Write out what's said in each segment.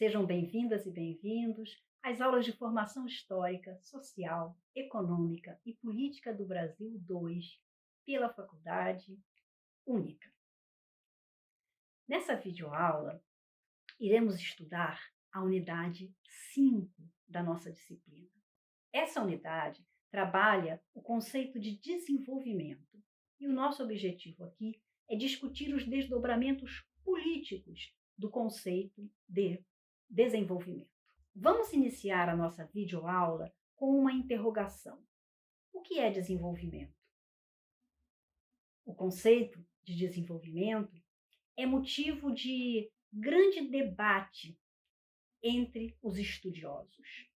Sejam bem-vindas e bem-vindos às aulas de formação histórica, social, econômica e política do Brasil 2 pela Faculdade Única. Nessa videoaula, iremos estudar a unidade 5 da nossa disciplina. Essa unidade trabalha o conceito de desenvolvimento e o nosso objetivo aqui é discutir os desdobramentos políticos do conceito de desenvolvimento. Vamos iniciar a nossa videoaula com uma interrogação. O que é desenvolvimento? O conceito de desenvolvimento é motivo de grande debate entre os estudiosos.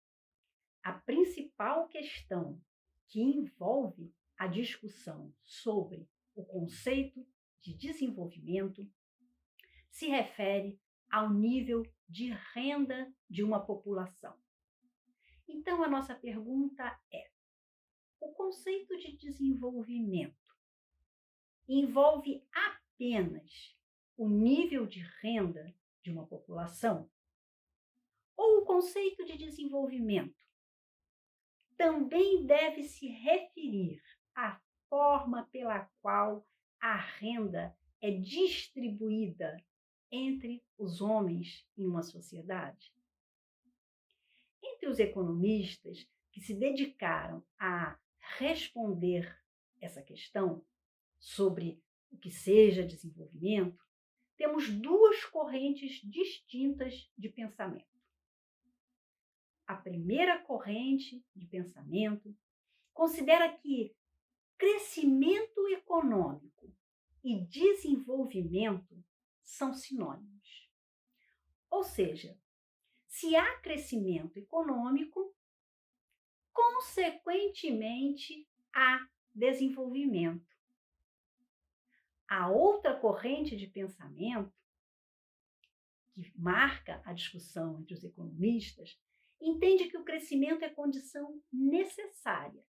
A principal questão que envolve a discussão sobre o conceito de desenvolvimento se refere ao nível de renda de uma população. Então, a nossa pergunta é: o conceito de desenvolvimento envolve apenas o nível de renda de uma população? Ou o conceito de desenvolvimento também deve se referir à forma pela qual a renda é distribuída entre os homens em uma sociedade? Entre os economistas que se dedicaram a responder essa questão sobre o que seja desenvolvimento, temos duas correntes distintas de pensamento. A primeira corrente de pensamento considera que crescimento econômico e desenvolvimento são sinônimos. Ou seja, se há crescimento econômico, consequentemente há desenvolvimento. A outra corrente de pensamento, que marca a discussão entre os economistas, entende que o crescimento é condição necessária,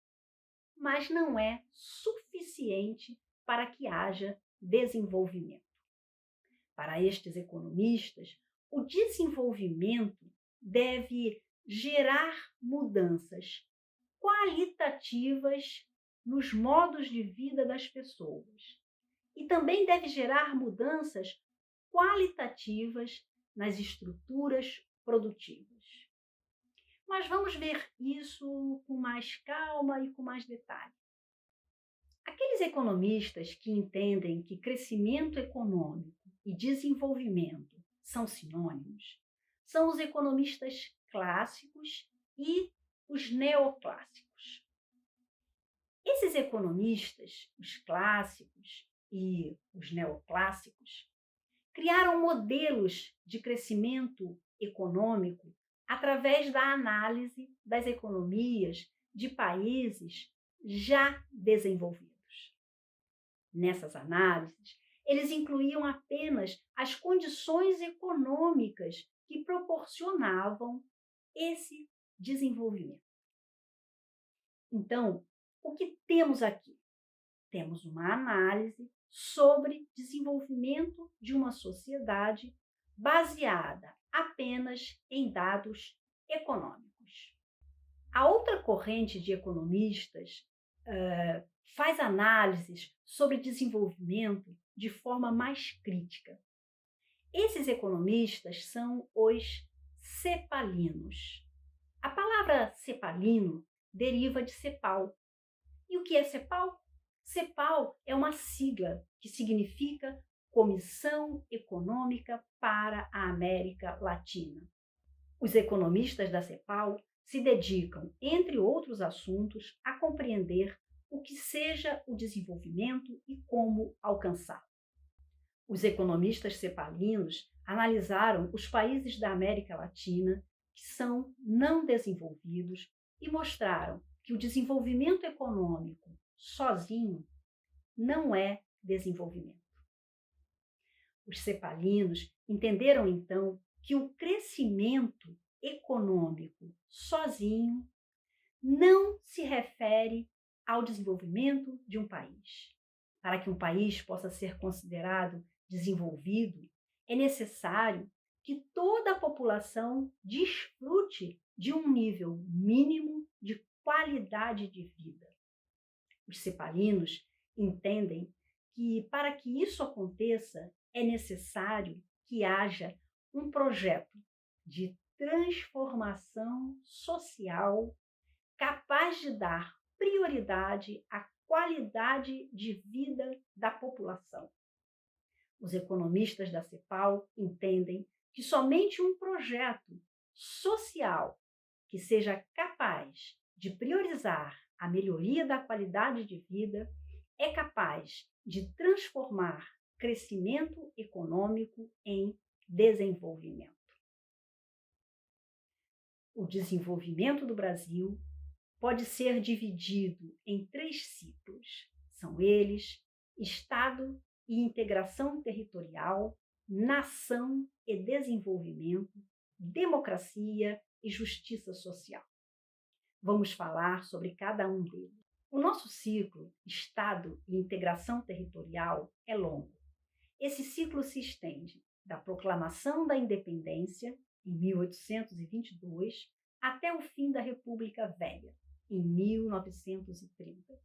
mas não é suficiente para que haja desenvolvimento. Para estes economistas, o desenvolvimento deve gerar mudanças qualitativas nos modos de vida das pessoas e também deve gerar mudanças qualitativas nas estruturas produtivas. Mas vamos ver isso com mais calma e com mais detalhe. Aqueles economistas que entendem que crescimento econômico e desenvolvimento são sinônimos são os economistas clássicos e os neoclássicos. Esses economistas, os clássicos e os neoclássicos, criaram modelos de crescimento econômico através da análise das economias de países já desenvolvidos. Nessas análises, eles incluíam apenas as condições econômicas que proporcionavam esse desenvolvimento. Então, o que temos aqui? Temos uma análise sobre desenvolvimento de uma sociedade baseada apenas em dados econômicos. A outra corrente de economistas faz análises sobre desenvolvimento de forma mais crítica. Esses economistas são os cepalinos. A palavra cepalino deriva de CEPAL. E o que é CEPAL? CEPAL é uma sigla que significa Comissão Econômica para a América Latina. Os economistas da CEPAL se dedicam, entre outros assuntos, a compreender o que seja o desenvolvimento e como alcançá-lo. Os economistas cepalinos analisaram os países da América Latina que são não desenvolvidos e mostraram que o desenvolvimento econômico sozinho não é desenvolvimento. Os cepalinos entenderam, então, que o crescimento econômico sozinho não se refere ao desenvolvimento de um país. Para que um país possa ser considerado desenvolvido, é necessário que toda a população desfrute de um nível mínimo de qualidade de vida. Os cepalinos entendem que, para que isso aconteça, é necessário que haja um projeto de transformação social capaz de dar prioridade à qualidade de vida da população. Os economistas da CEPAL entendem que somente um projeto social que seja capaz de priorizar a melhoria da qualidade de vida é capaz de transformar crescimento econômico em desenvolvimento. O desenvolvimento do Brasil pode ser dividido em 3 ciclos. São eles: Estado e integração territorial, nação e desenvolvimento, democracia e justiça social. Vamos falar sobre cada um deles. O nosso ciclo, Estado e integração territorial, é longo. Esse ciclo se estende da proclamação da independência, em 1822, até o fim da República Velha, em 1930.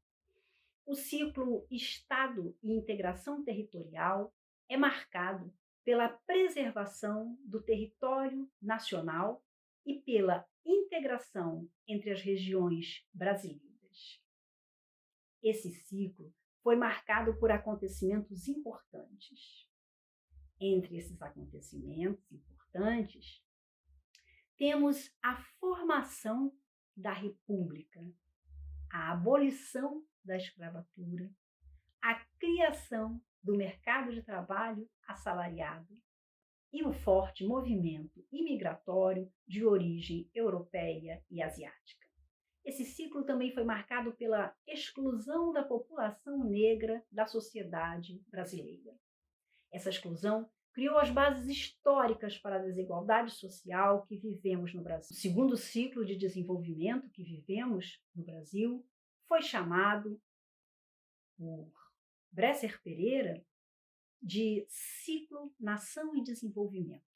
O ciclo Estado e integração territorial é marcado pela preservação do território nacional e pela integração entre as regiões brasileiras. Esse ciclo foi marcado por acontecimentos importantes. Entre esses acontecimentos importantes, temos a formação da República, a abolição da escravatura, a criação do mercado de trabalho assalariado e o forte movimento imigratório de origem europeia e asiática. Esse ciclo também foi marcado pela exclusão da população negra da sociedade brasileira. Essa exclusão criou as bases históricas para a desigualdade social que vivemos no Brasil. O segundo ciclo de desenvolvimento que vivemos no Brasil foi chamado por Bresser Pereira de ciclo Nação e Desenvolvimento.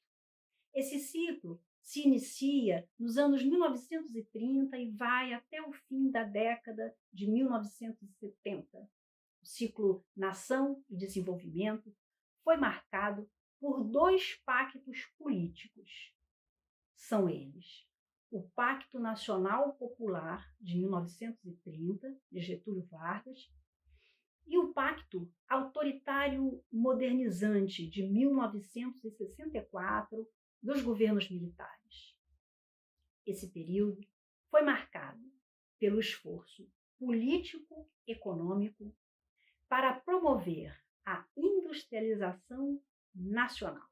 Esse ciclo se inicia nos anos 1930 e vai até o fim da década de 1970. O ciclo Nação e Desenvolvimento foi marcado por 2 pactos políticos. São eles: o Pacto Nacional Popular de 1930, de Getúlio Vargas, e o Pacto Autoritário Modernizante de 1964, dos governos militares. Esse período foi marcado pelo esforço político-econômico para promover a industrialização nacional.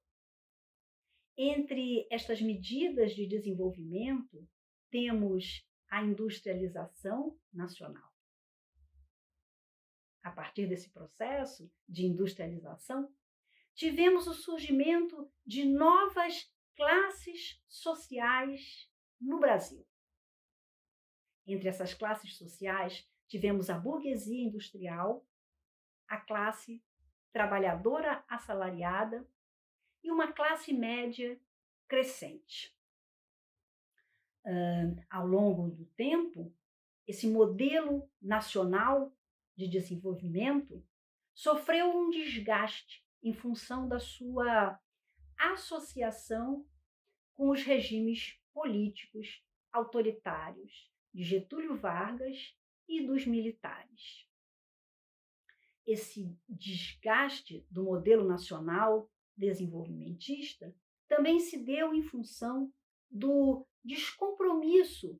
Entre estas medidas de desenvolvimento, temos a industrialização nacional. A partir desse processo de industrialização, tivemos o surgimento de novas classes sociais no Brasil. Entre essas classes sociais, tivemos a burguesia industrial, a classe trabalhadora assalariada e uma classe média crescente. Ao longo do tempo, esse modelo nacional de desenvolvimento sofreu um desgaste em função da sua associação com os regimes políticos autoritários de Getúlio Vargas e dos militares. Esse desgaste do modelo nacional desenvolvimentista também se deu em função do descompromisso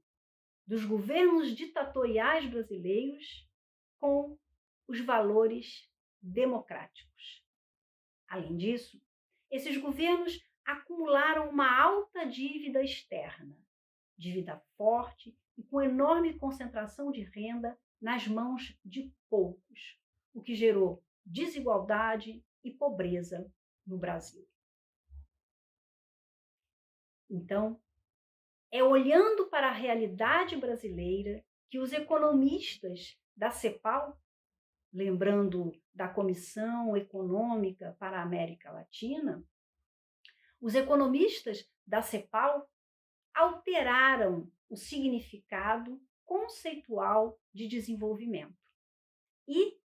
dos governos ditatoriais brasileiros com os valores democráticos. Além disso, esses governos acumularam uma alta dívida externa, dívida forte e com enorme concentração de renda nas mãos de poucos, o que gerou desigualdade e pobreza no Brasil. Então, é olhando para a realidade brasileira que os economistas da CEPAL, lembrando da Comissão Econômica para a América Latina, Os economistas da CEPAL alteraram o significado conceitual de desenvolvimento e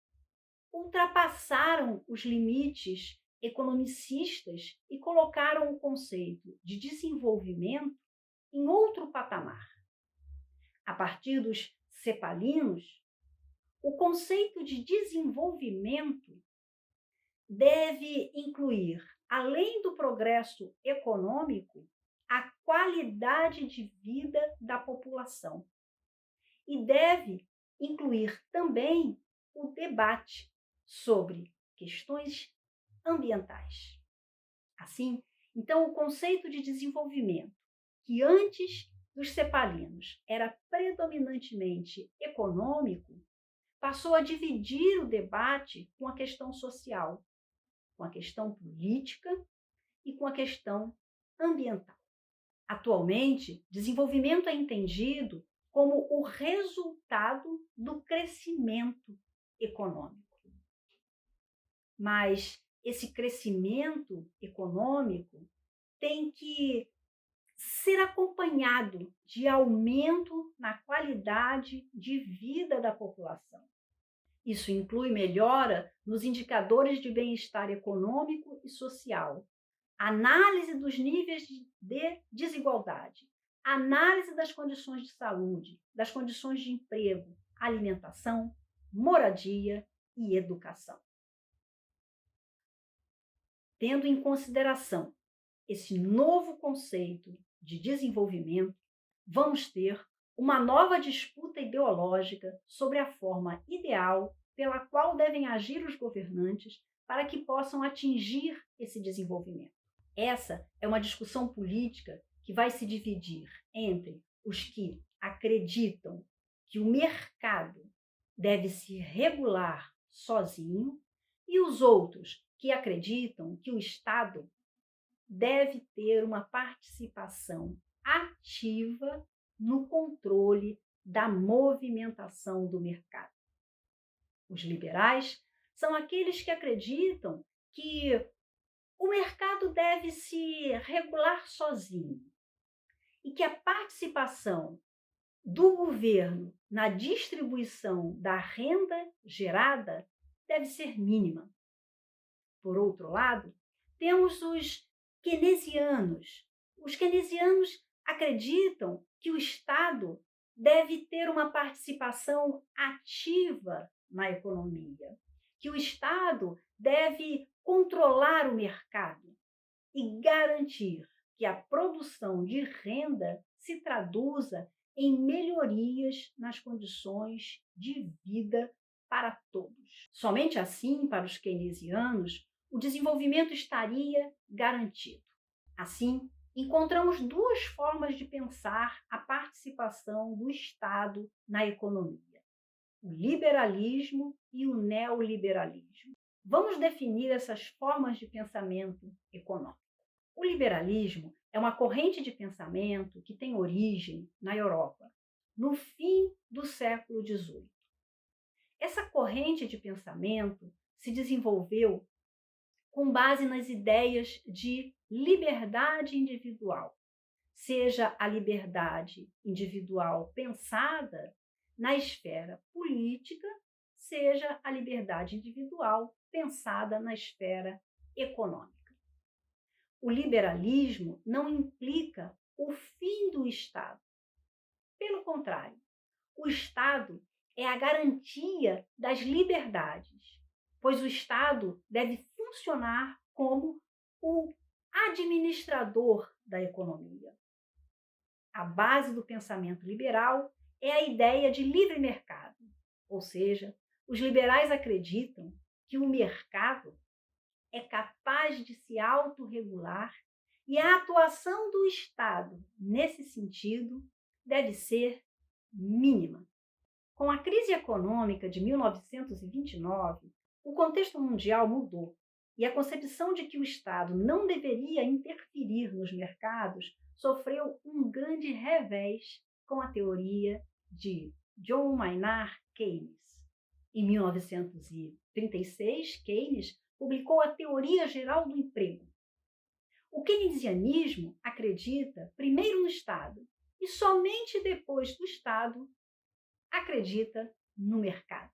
ultrapassaram os limites economicistas e colocaram o conceito de desenvolvimento em outro patamar. A partir dos cepalinos, o conceito de desenvolvimento deve incluir, além do progresso econômico, a qualidade de vida da população e deve incluir também o debate sobre questões ambientais. Assim, então, o conceito de desenvolvimento, que antes dos cepalinos era predominantemente econômico, passou a dividir o debate com a questão social, com a questão política e com a questão ambiental. Atualmente, desenvolvimento é entendido como o resultado do crescimento econômico. Mas esse crescimento econômico tem que ser acompanhado de aumento na qualidade de vida da população. Isso inclui melhora nos indicadores de bem-estar econômico e social, análise dos níveis de desigualdade, análise das condições de saúde, das condições de emprego, alimentação, moradia e educação. Tendo em consideração esse novo conceito de desenvolvimento, vamos ter uma nova disputa ideológica sobre a forma ideal pela qual devem agir os governantes para que possam atingir esse desenvolvimento. Essa é uma discussão política que vai se dividir entre os que acreditam que o mercado deve se regular sozinho e os outros que acreditam que o Estado deve ter uma participação ativa no controle da movimentação do mercado. Os liberais são aqueles que acreditam que o mercado deve se regular sozinho e que a participação do governo na distribuição da renda gerada deve ser mínima. Por outro lado, temos os keynesianos. Os keynesianos acreditam que o Estado deve ter uma participação ativa na economia, que o Estado deve controlar o mercado e garantir que a produção de renda se traduza em melhorias nas condições de vida para todos. Somente assim, para os keynesianos, o desenvolvimento estaria garantido. Assim, encontramos duas formas de pensar a participação do Estado na economia: o liberalismo e o neoliberalismo. Vamos definir essas formas de pensamento econômico. O liberalismo é uma corrente de pensamento que tem origem na Europa, no fim do século XVIII. Essa corrente de pensamento se desenvolveu com base nas ideias de liberdade individual, seja a liberdade individual pensada na esfera política, seja a liberdade individual pensada na esfera econômica. O liberalismo não implica o fim do Estado. Pelo contrário, o Estado é a garantia das liberdades, pois o Estado deve funcionar como o administrador da economia. A base do pensamento liberal é a ideia de livre mercado, ou seja, os liberais acreditam que o mercado é capaz de se autorregular e a atuação do Estado, nesse sentido, deve ser mínima. Com a crise econômica de 1929, o contexto mundial mudou e a concepção de que o Estado não deveria interferir nos mercados sofreu um grande revés com a teoria de John Maynard Keynes. Em 1936, Keynes publicou a Teoria Geral do Emprego. O keynesianismo acredita primeiro no Estado e somente depois do Estado acredita no mercado.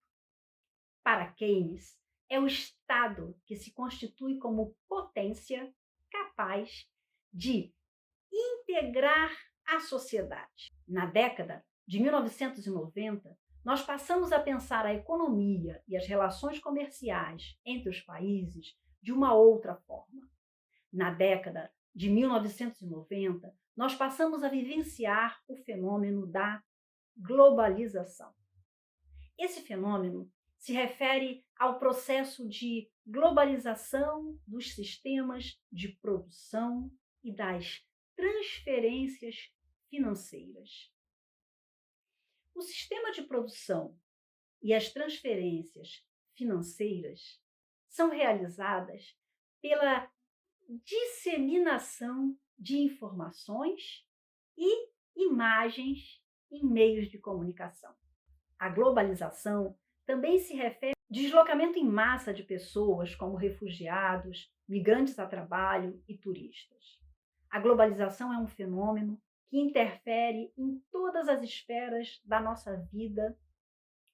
Para Keynes, é o Estado que se constitui como potência capaz de integrar a sociedade. Na década de 1990, nós passamos a pensar a economia e as relações comerciais entre os países de uma outra forma. Na década de 1990, nós passamos a vivenciar o fenômeno da globalização. Esse fenômeno se refere ao processo de globalização dos sistemas de produção e das transferências financeiras. O sistema de produção e as transferências financeiras são realizadas pela disseminação de informações e imagens em meios de comunicação. A globalização também se refere ao deslocamento em massa de pessoas, como refugiados, migrantes a trabalho e turistas. A globalização é um fenômeno que interfere em todas as esferas da nossa vida,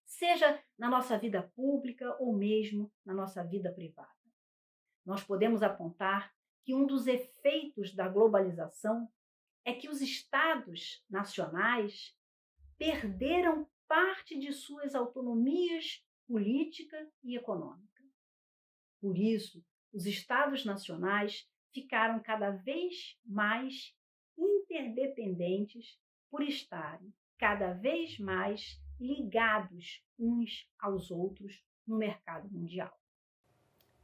seja na nossa vida pública ou mesmo na nossa vida privada. Nós podemos apontar que um dos efeitos da globalização é que os estados nacionais perderam parte de suas autonomias política e econômica. Por isso, os estados nacionais ficaram cada vez mais interdependentes por estarem cada vez mais ligados uns aos outros no mercado mundial.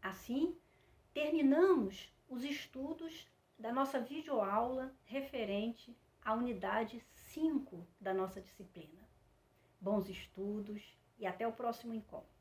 Assim, terminamos os estudos da nossa videoaula referente à unidade 5 da nossa disciplina. Bons estudos e até o próximo encontro.